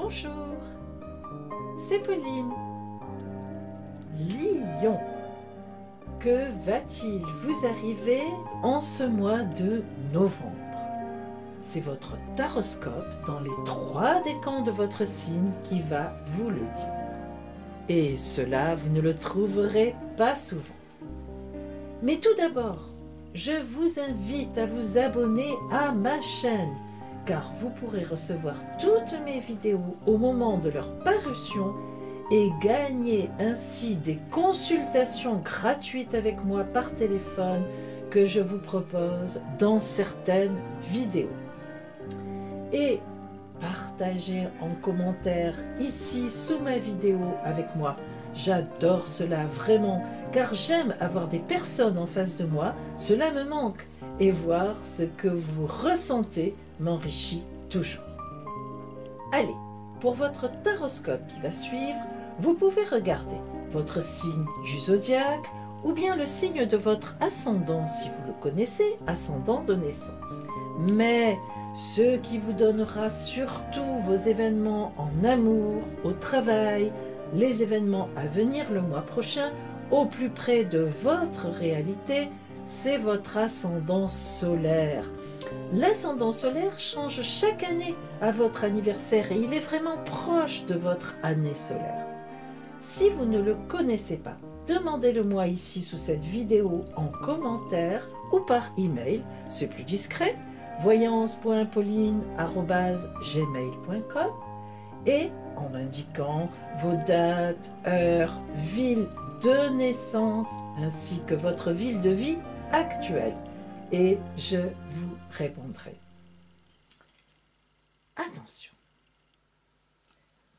Bonjour, c'est Pauline. Lion, que va-t-il vous arriver en ce mois de novembre? C'est votre taroscope dans les 3 décans de votre signe qui va vous le dire. Et cela, vous ne le trouverez pas souvent. Mais tout d'abord, je vous invite à vous abonner à ma chaîne, car vous pourrez recevoir toutes mes vidéos au moment de leur parution et gagner ainsi des consultations gratuites avec moi par téléphone que je vous propose dans certaines vidéos. Et partagez en commentaire ici sous ma vidéo avec moi. J'adore cela vraiment, car j'aime avoir des personnes en face de moi, cela me manque, et voir ce que vous ressentez m'enrichit toujours. Allez, pour votre taroscope qui va suivre, vous pouvez regarder votre signe du zodiaque ou bien le signe de votre ascendant si vous le connaissez, ascendant de naissance. Mais ce qui vous donnera surtout vos événements en amour, au travail, les événements à venir le mois prochain, au plus près de votre réalité, c'est votre ascendant solaire. L'ascendant solaire change chaque année à votre anniversaire et il est vraiment proche de votre année solaire. Si vous ne le connaissez pas, demandez-le-moi ici sous cette vidéo en commentaire ou par email, c'est plus discret, voyance.pauline@gmail.com et en m'indiquant vos dates, heures, villes de naissance ainsi que votre ville de vie actuelle. Et je vous répondrai. Attention.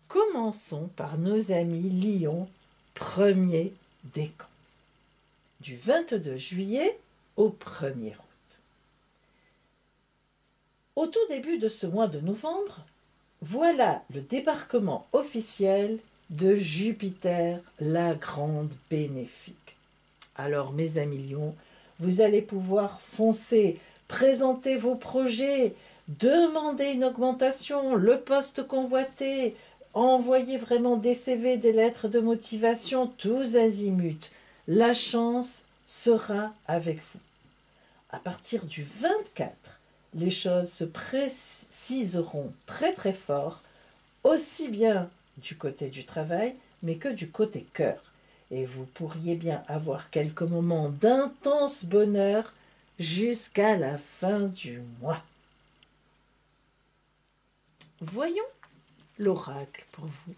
Commençons par nos amis Lion, premier décan, du 22 juillet au 1er août. Au tout début de ce mois de novembre, voilà le débarquement officiel de Jupiter, la grande bénéfique. Alors mes amis Lion, vous allez pouvoir foncer, présenter vos projets, demander une augmentation, le poste convoité, envoyer vraiment des CV, des lettres de motivation, tous azimuts. La chance sera avec vous. À partir du 24, les choses se préciseront très très fort, aussi bien du côté du travail, mais que du côté cœur. Et vous pourriez bien avoir quelques moments d'intense bonheur jusqu'à la fin du mois. Voyons l'oracle pour vous.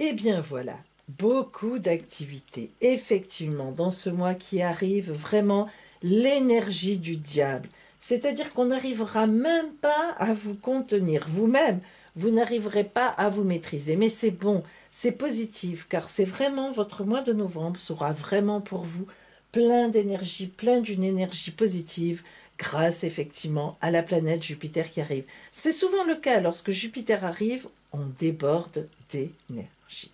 Eh bien voilà, beaucoup d'activités. Effectivement, dans ce mois qui arrive, vraiment l'énergie du diable. C'est-à-dire qu'on n'arrivera même pas à vous contenir. Vous-même, vous n'arriverez pas à vous maîtriser. Mais c'est bon, c'est positif, car c'est vraiment votre mois de novembre sera vraiment pour vous plein d'énergie, plein d'une énergie positive, grâce effectivement à la planète Jupiter qui arrive. C'est souvent le cas, lorsque Jupiter arrive, on déborde d'énergie.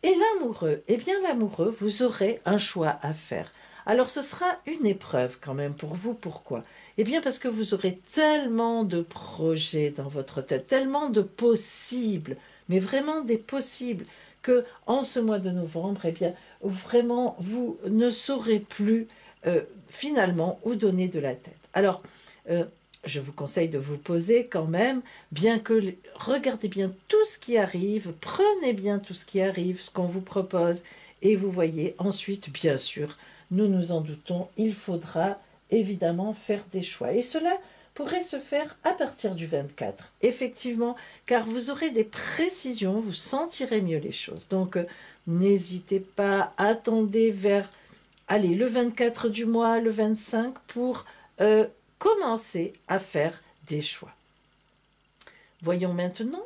Et l'amoureux, eh bien l'amoureux, vous aurez un choix à faire. Alors ce sera une épreuve quand même pour vous. Pourquoi? Eh bien parce que vous aurez tellement de projets dans votre tête, tellement de possibles, mais vraiment des possibles, que en ce mois de novembre, eh bien vraiment vous ne saurez plus finalement où donner de la tête. Alors, je vous conseille de vous poser quand même, bien que regardez bien tout ce qui arrive, prenez bien tout ce qui arrive, ce qu'on vous propose, et vous voyez ensuite, bien sûr, nous nous en doutons, il faudra évidemment faire des choix. Et cela pourrait se faire à partir du 24, effectivement, car vous aurez des précisions, vous sentirez mieux les choses. Donc, n'hésitez pas, attendez vers, allez, le 24 du mois, le 25, pour commencer à faire des choix. Voyons maintenant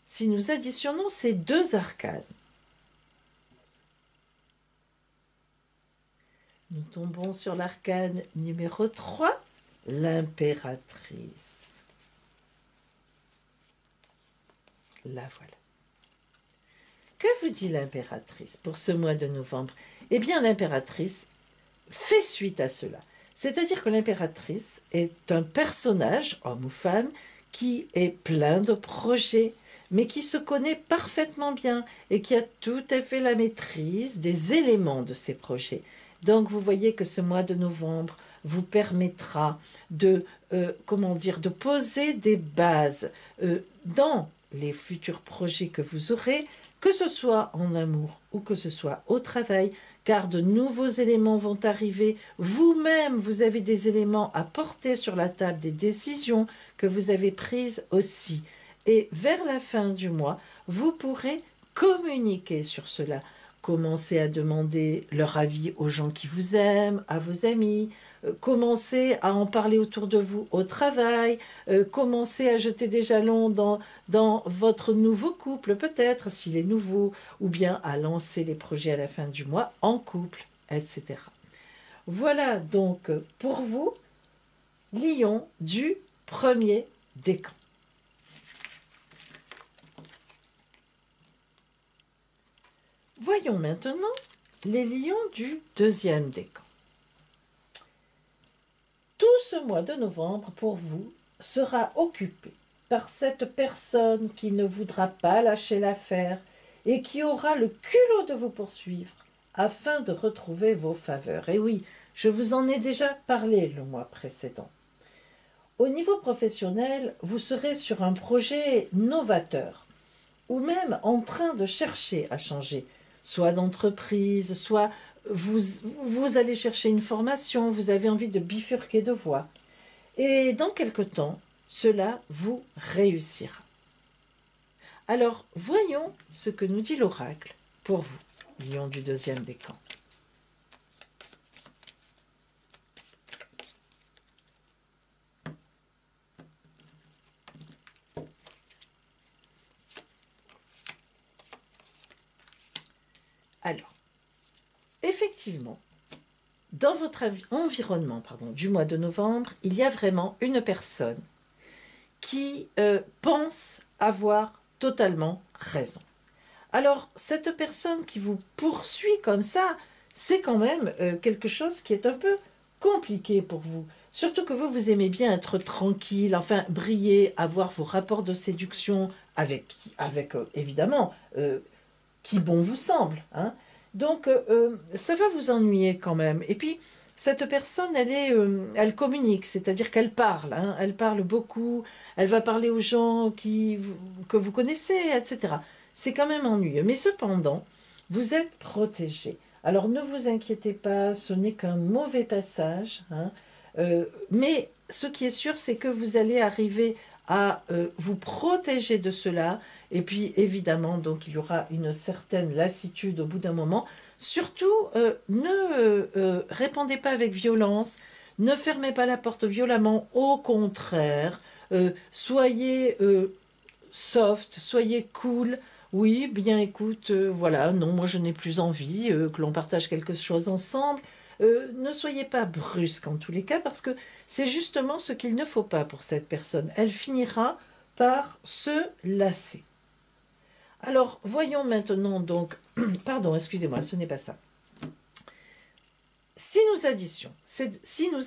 si nous additionnons ces 2 arcanes. Nous tombons sur l'arcane numéro 3, l'impératrice. La voilà. Que vous dit l'impératrice pour ce mois de novembre? Eh bien, l'impératrice fait suite à cela. C'est-à-dire que l'impératrice est un personnage, homme ou femme, qui est plein de projets, mais qui se connaît parfaitement bien et qui a tout à fait la maîtrise des éléments de ces projets. Donc vous voyez que ce mois de novembre vous permettra de, comment dire, de poser des bases dans les futurs projets que vous aurez, que ce soit en amour ou que ce soit au travail, car de nouveaux éléments vont arriver. Vous-même, vous avez des éléments à porter sur la table, des décisions que vous avez prises aussi. Et vers la fin du mois, vous pourrez communiquer sur cela. Commencez à demander leur avis aux gens qui vous aiment, à vos amis. Commencez à en parler autour de vous au travail. Commencez à jeter des jalons dans votre nouveau couple, peut-être, s'il est nouveau, ou bien à lancer les projets à la fin du mois en couple, etc. Voilà donc pour vous, Lion du premier décan. Voyons maintenant les lions du deuxième décan. Tout ce mois de novembre, pour vous, sera occupé par cette personne qui ne voudra pas lâcher l'affaire et qui aura le culot de vous poursuivre afin de retrouver vos faveurs. Et oui, je vous en ai déjà parlé le mois précédent. Au niveau professionnel, vous serez sur un projet novateur ou même en train de chercher à changer, soit d'entreprise, soit vous allez chercher une formation, vous avez envie de bifurquer de voie. Et dans quelque temps, cela vous réussira. Alors, voyons ce que nous dit l'oracle pour vous, lion du deuxième décan. Alors, effectivement, dans votre environnement du mois de novembre, il y a vraiment une personne qui pense avoir totalement raison. Alors, cette personne qui vous poursuit comme ça, c'est quand même quelque chose qui est un peu compliqué pour vous. Surtout que vous aimez bien être tranquille, enfin briller, avoir vos rapports de séduction avec évidemment, qui bon vous semble. Hein. Donc, ça va vous ennuyer quand même. Et puis, cette personne, elle communique, c'est-à-dire qu'elle parle. Hein, elle parle beaucoup, elle va parler aux gens que vous connaissez, etc. C'est quand même ennuyeux. Mais cependant, vous êtes protégé. Alors, ne vous inquiétez pas, ce n'est qu'un mauvais passage. Hein, mais ce qui est sûr, c'est que vous allez arriver à vous protéger de cela. Et puis, évidemment, donc, il y aura une certaine lassitude au bout d'un moment. Surtout, ne répondez pas avec violence, ne fermez pas la porte violemment, au contraire, soyez soft, soyez cool. Oui, bien écoute, voilà, non, moi je n'ai plus envie que l'on partage quelque chose ensemble. Ne soyez pas brusque en tous les cas, parce que c'est justement ce qu'il ne faut pas pour cette personne. Elle finira par se lasser. Alors, voyons maintenant donc... Pardon, excusez-moi, ce n'est pas ça. Si nous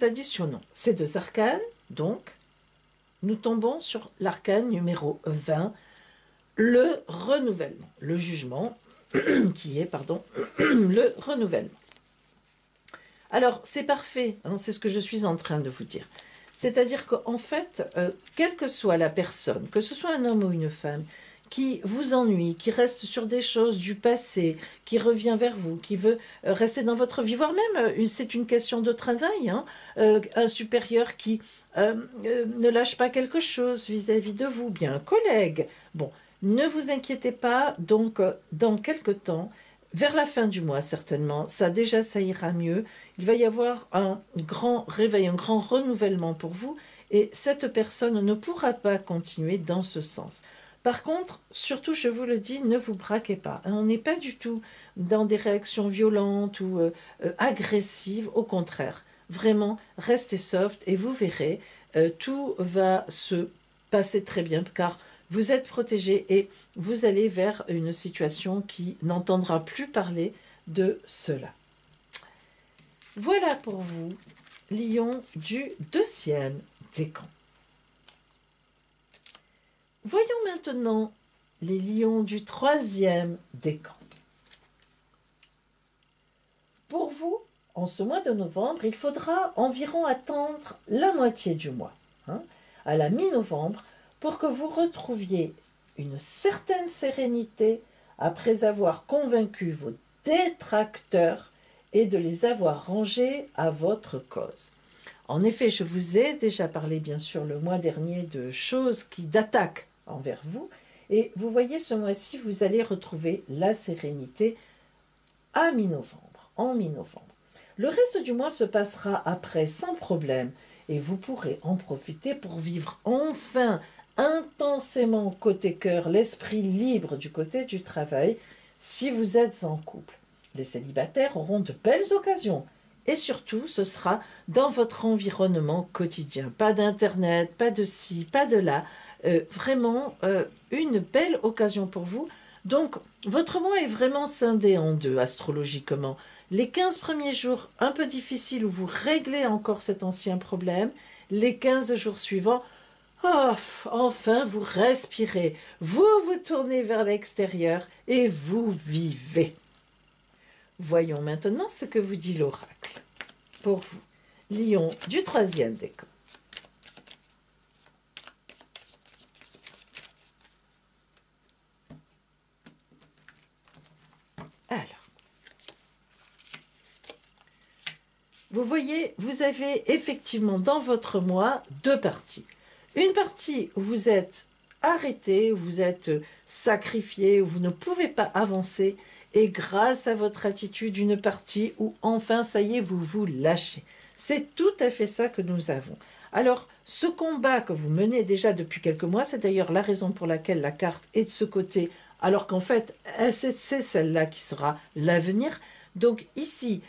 additionnons ces deux arcanes, donc, nous tombons sur l'arcane numéro 20, le renouvellement, le jugement, qui est, le renouvellement. Alors, c'est parfait, hein, c'est ce que je suis en train de vous dire. C'est-à-dire qu'en fait, quelle que soit la personne, que ce soit un homme ou une femme, qui vous ennuie, qui reste sur des choses du passé, qui revient vers vous, qui veut rester dans votre vie, voire même, c'est une question de travail, hein, un supérieur qui ne lâche pas quelque chose vis-à-vis de vous, bien un collègue. Bon, ne vous inquiétez pas, donc dans quelque temps, vers la fin du mois certainement, ça ira mieux, il va y avoir un grand réveil, un grand renouvellement pour vous, et cette personne ne pourra pas continuer dans ce sens. Par contre, surtout, je vous le dis, ne vous braquez pas. On n'est pas du tout dans des réactions violentes ou agressives. Au contraire, vraiment, restez soft et vous verrez, tout va se passer très bien. Car vous êtes protégé et vous allez vers une situation qui n'entendra plus parler de cela. Voilà pour vous, lion du deuxième décan. Voyons maintenant les lions du troisième décan. Pour vous, en ce mois de novembre, il faudra environ attendre la moitié du mois, à la mi-novembre, pour que vous retrouviez une certaine sérénité après avoir convaincu vos détracteurs et de les avoir rangés à votre cause. En effet, je vous ai déjà parlé, bien sûr, le mois dernier de choses d'attaques envers vous. Et vous voyez, ce mois-ci, vous allez retrouver la sérénité à mi-novembre, en mi-novembre. Le reste du mois se passera après sans problème et vous pourrez en profiter pour vivre enfin intensément côté cœur, l'esprit libre du côté du travail si vous êtes en couple. Les célibataires auront de belles occasions et surtout ce sera dans votre environnement quotidien. Pas d'internet, pas de ci, pas de là. Vraiment une belle occasion pour vous. Donc votre mois est vraiment scindé en deux astrologiquement. Les 15 premiers jours un peu difficiles où vous réglez encore cet ancien problème. Les 15 jours suivants, enfin vous respirez, vous vous tournez vers l'extérieur et vous vivez. Voyons maintenant ce que vous dit l'oracle. Pour vous, lion du troisième décan. Alors, vous voyez, vous avez effectivement dans votre mois deux parties. Une partie où vous êtes arrêté, où vous êtes sacrifié, où vous ne pouvez pas avancer, et grâce à votre attitude, une partie où enfin, ça y est, vous vous lâchez. C'est tout à fait ça que nous avons. Alors, ce combat que vous menez déjà depuis quelques mois, c'est d'ailleurs la raison pour laquelle la carte est de ce côté, alors qu'en fait, c'est celle-là qui sera l'avenir. Donc ici,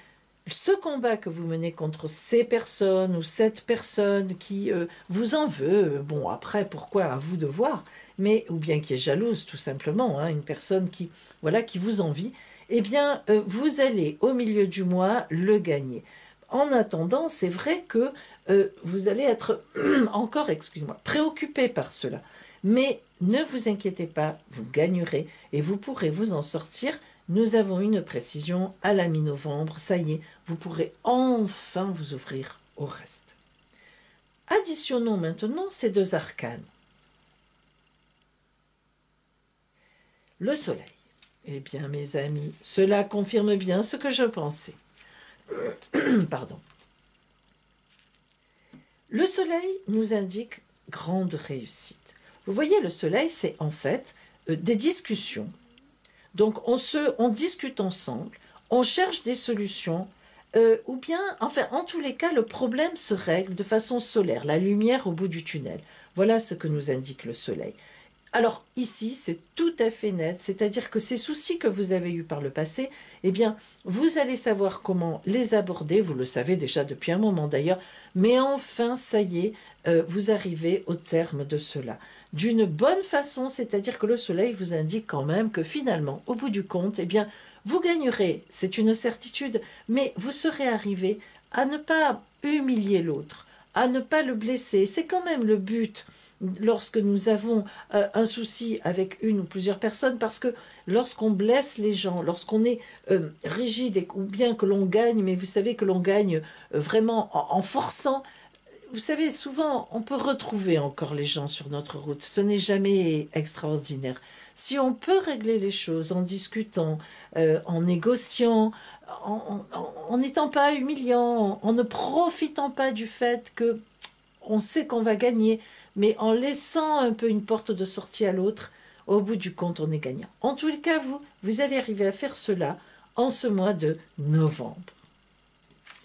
ce combat que vous menez contre ces personnes ou cette personne qui vous en veut, bon après pourquoi à vous de voir, mais ou bien qui est jalouse tout simplement, une personne qui vous envie, eh bien vous allez au milieu du mois le gagner. En attendant, c'est vrai que vous allez être encore, préoccupé par cela, mais ne vous inquiétez pas, vous gagnerez et vous pourrez vous en sortir. Nous avons une précision à la mi-novembre, ça y est, vous pourrez enfin vous ouvrir au reste. Additionnons maintenant ces deux arcanes. Le soleil. Eh bien, mes amis, cela confirme bien ce que je pensais. Pardon. Le soleil nous indique grande réussite. Vous voyez, le soleil, c'est en fait des discussions. Donc, on discute ensemble, on cherche des solutions, ou bien, enfin, en tous les cas, le problème se règle de façon solaire, la lumière au bout du tunnel. Voilà ce que nous indique le soleil. Alors, ici, c'est tout à fait net, c'est-à-dire que ces soucis que vous avez eus par le passé, eh bien, vous allez savoir comment les aborder, vous le savez déjà depuis un moment d'ailleurs, mais enfin, ça y est, vous arrivez au terme de cela. D'une bonne façon, c'est-à-dire que le soleil vous indique quand même que finalement, au bout du compte, eh bien, vous gagnerez, c'est une certitude, mais vous serez arrivé à ne pas humilier l'autre, à ne pas le blesser. C'est quand même le but lorsque nous avons un souci avec une ou plusieurs personnes, parce que lorsqu'on blesse les gens, lorsqu'on est rigide, ou bien que l'on gagne, mais vous savez que l'on gagne vraiment en forçant, vous savez, souvent, on peut retrouver encore les gens sur notre route. Ce n'est jamais extraordinaire. Si on peut régler les choses en discutant, en négociant, en n'étant pas humiliant, en ne profitant pas du fait que on sait qu'on va gagner, mais en laissant un peu une porte de sortie à l'autre, au bout du compte, on est gagnant. En tous les cas, vous allez arriver à faire cela en ce mois de novembre.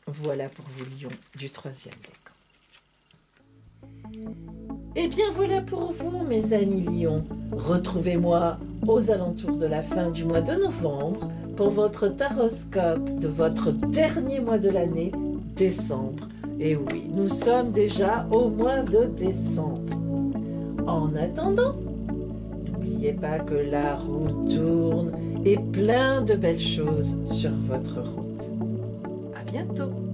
Voilà pour vous, lions du troisième décan. Et bien voilà pour vous, mes amis lions. Retrouvez-moi aux alentours de la fin du mois de novembre pour votre taroscope de votre dernier mois de l'année, décembre. Et oui, nous sommes déjà au mois de décembre. En attendant, n'oubliez pas que la roue tourne et plein de belles choses sur votre route. À bientôt!